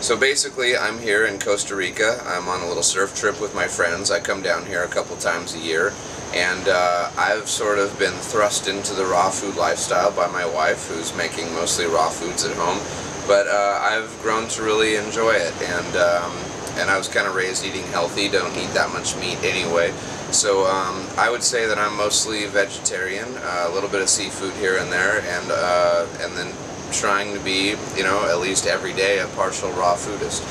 So basically, I'm here in Costa Rica. I'm on a little surf trip with my friends. I come down here a couple times a year, and I've sort of been thrust into the raw food lifestyle by my wife, who's making mostly raw foods at home. But I've grown to really enjoy it, and I was kind of raised eating healthy, don't eat that much meat anyway. So I would say that I'm mostly vegetarian, a little bit of seafood here and there, and then trying to be, you know, at least every day a partial raw foodist.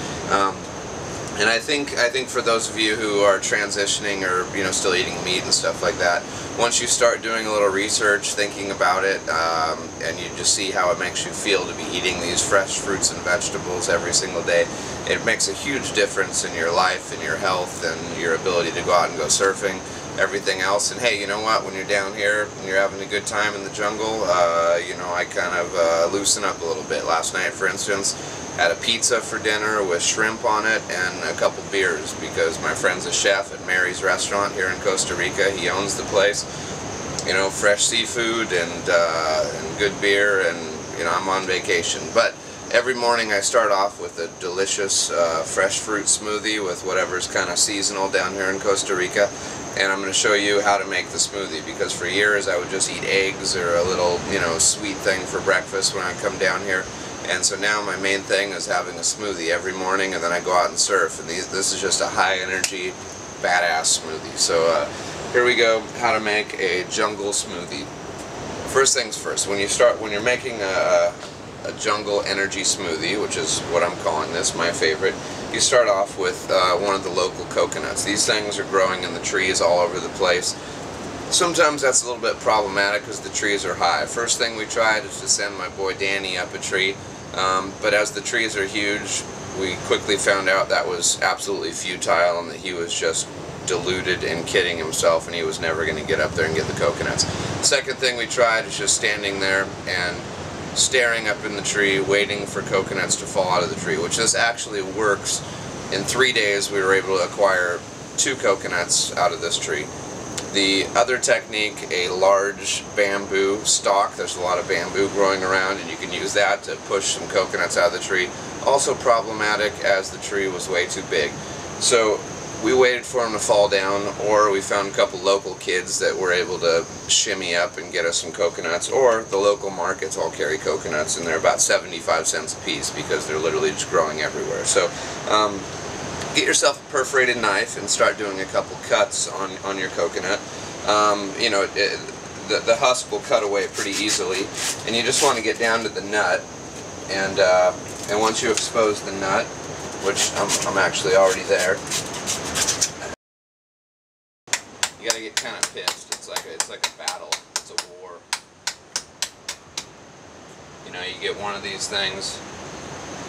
And I think for those of you who are transitioning or, you know, still eating meat and stuff like that, once you start doing a little research, thinking about it, and you just see how it makes you feel to be eating these fresh fruits and vegetables every single day, it makes a huge difference in your life and your health and your ability to go out and go surfing, everything else. And hey, you know what, when you're down here and you're having a good time in the jungle, you know, I kind of loosen up a little bit. Last night, for instance, had a pizza for dinner with shrimp on it and a couple beers, because my friend's a chef at Mary's restaurant here in Costa Rica. He owns the place. You know, fresh seafood and good beer, and you know, I'm on vacation. But every morning I start off with a delicious fresh fruit smoothie with whatever's kind of seasonal down here in Costa Rica. And I'm going to show you how to make the smoothie, because for years I would just eat eggs or a little, you know, sweet thing for breakfast when I come down here. And so now my main thing is having a smoothie every morning, and then I go out and surf. And this is just a high energy, badass smoothie. So here we go, how to make a jungle smoothie. First things first, when you're making a jungle energy smoothie, which is what I'm calling this, my favorite, you start off with one of the local coconuts. These things are growing in the trees all over the place. Sometimes that's a little bit problematic because the trees are high. First thing we tried is to send my boy Danny up a tree, but as the trees are huge, we quickly found out that was absolutely futile and that he was just deluded and kidding himself, and he was never going to get up there and get the coconuts. Second thing we tried is just standing there and staring up in the tree, waiting for coconuts to fall out of the tree, which this actually works. In 3 days we were able to acquire 2 coconuts out of this tree. The other technique, a large bamboo stalk, there's a lot of bamboo growing around, and you can use that to push some coconuts out of the tree. Also problematic, as the tree was way too big. So we waited for them to fall down, or we found a couple local kids that were able to shimmy up and get us some coconuts, or the local markets all carry coconuts, and they're about 75 cents a piece because they're literally just growing everywhere. So get yourself a perforated knife and start doing a couple cuts on your coconut. You know, the husk will cut away pretty easily, and you just want to get down to the nut, and once you expose the nut, which I'm actually already there, you gotta get kind of pissed. It's like a battle. It's a war. You know, you get one of these things,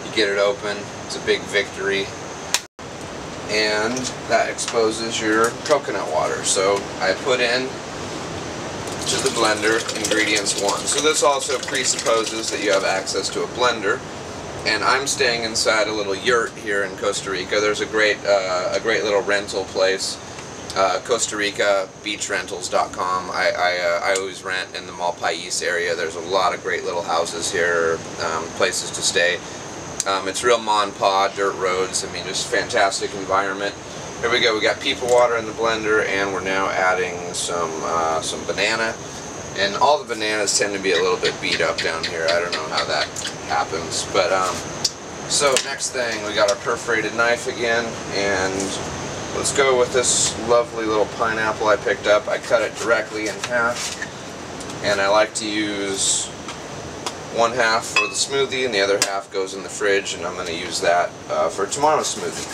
you get it open, it's a big victory, and that exposes your coconut water. So I put in to the blender ingredients 1. So this also presupposes that you have access to a blender, and I'm staying inside a little yurt here in Costa Rica. There's a great little rental place, Costa Rica beachrentals.com. I always rent in the Malpais area. There's a lot of great little houses here, places to stay. It's real ma and pa, dirt roads. I mean, just fantastic environment. Here we go. We got people water in the blender, and we're now adding some banana. And all the bananas tend to be a little bit beat up down here. I don't know how that happens, but so next thing, we got our perforated knife again, and let's go with this lovely little pineapple I picked up. I cut it directly in half, and I like to use 1/2 for the smoothie, and the other half goes in the fridge, and I'm going to use that for tomorrow's smoothie.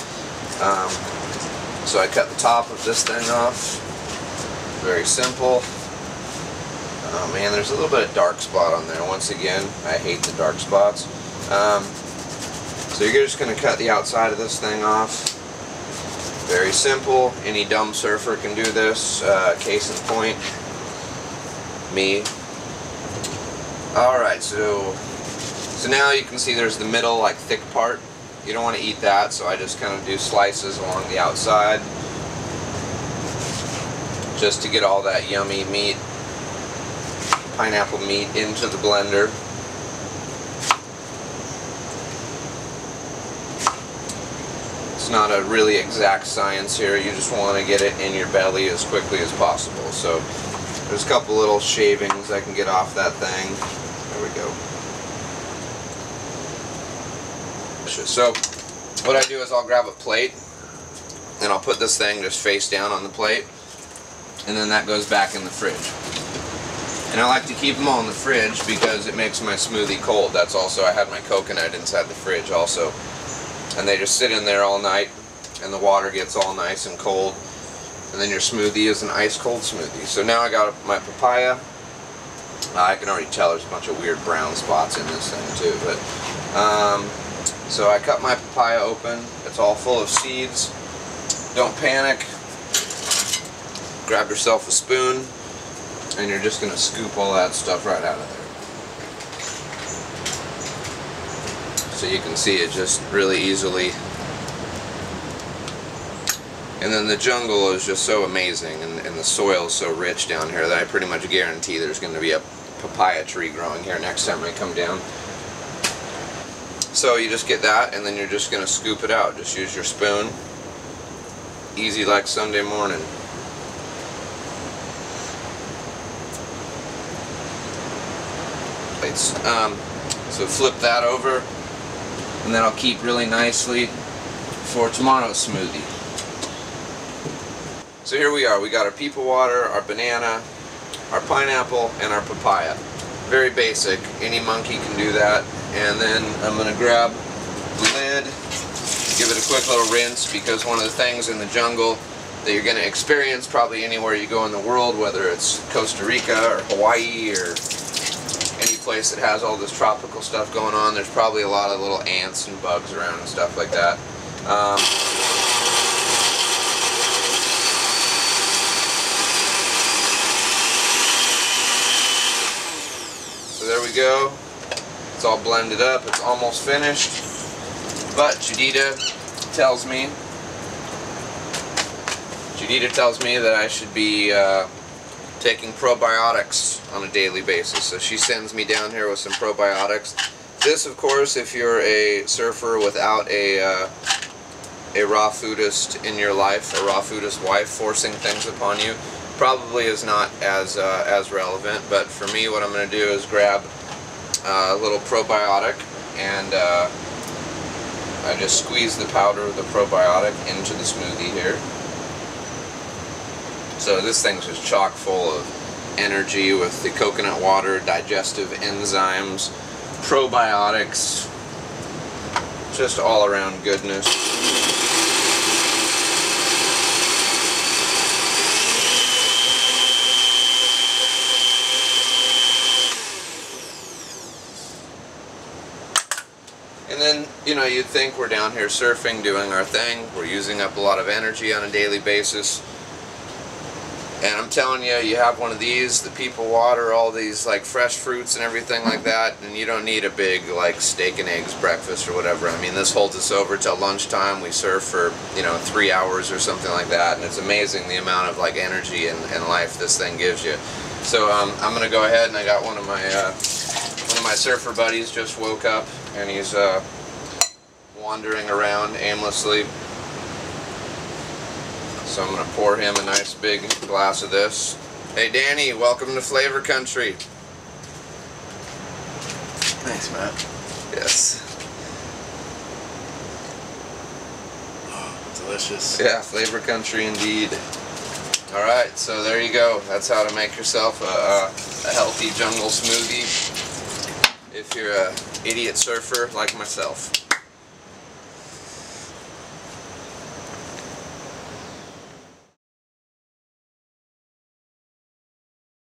So I cut the top of this thing off. Very simple. Oh man, there's a little bit of dark spot on there. Once again, I hate the dark spots. So you're just going to cut the outside of this thing off. Very simple. Any dumb surfer can do this. Case in point, me. Alright, so now you can see there's the middle, like, thick part. You don't want to eat that, so I just kind of do slices along the outside, just to get all that yummy meat, pineapple meat, into the blender. It's not a really exact science here. You just want to get it in your belly as quickly as possible. So there's a couple little shavings I can get off that thing. There we go. So what I do is I'll grab a plate and I'll put this thing just face down on the plate, and then that goes back in the fridge. And I like to keep them all in the fridge because it makes my smoothie cold. That's also, I had my coconut inside the fridge also. And they just sit in there all night and the water gets all nice and cold. And then your smoothie is an ice cold smoothie. So now I got my papaya. I can already tell there's a bunch of weird brown spots in this thing too. But so I cut my papaya open. It's all full of seeds. Don't panic. Grab yourself a spoon. And you're just going to scoop all that stuff right out of there. So you can see it just really easily. And then the jungle is just so amazing, and the soil is so rich down here that I pretty much guarantee there's going to be a papaya tree growing here next time I come down. So you just get that, and then you're just going to scoop it out. Just use your spoon. Easy like Sunday morning. So flip that over, and then I'll keep really nicely for tomorrow's smoothie. So here we are. We got our peepal water, our banana, our pineapple, and our papaya. Very basic. Any monkey can do that. And then I'm going to grab the lid, give it a quick little rinse, because one of the things in the jungle that you're going to experience probably anywhere you go in the world, whether it's Costa Rica or Hawaii or any place that has all this tropical stuff going on, there's probably a lot of little ants and bugs around and stuff like that. So there we go. It's all blended up. It's almost finished. But Jadita tells me that I should be taking probiotics on a daily basis. So she sends me down here with some probiotics. This, of course, if you're a surfer without a raw foodist in your life, a raw foodist wife forcing things upon you, probably is not as relevant. But for me, what I'm going to do is grab a little probiotic, and I just squeeze the powder of the probiotic into the smoothie here. So this thing's just chock full of energy with the coconut water, digestive enzymes, probiotics, just all around goodness. And then, you know, you'd think we're down here surfing, doing our thing, we're using up a lot of energy on a daily basis. And I'm telling you, you have one of these, the peepal water, all these like fresh fruits and everything like that, and you don't need a big like steak and eggs breakfast or whatever. I mean, this holds us over till lunchtime. We surf for, you know, 3 hours or something like that, and it's amazing the amount of like energy and life this thing gives you. So I'm gonna go ahead, and I got one of my surfer buddies just woke up, and he's wandering around aimlessly. So I'm going to pour him a nice big glass of this. Hey Danny, welcome to Flavor Country. Thanks, Matt. Yes. Oh, delicious. Yeah, Flavor Country indeed. Alright, so there you go. That's how to make yourself a healthy jungle smoothie if you're an idiot surfer like myself.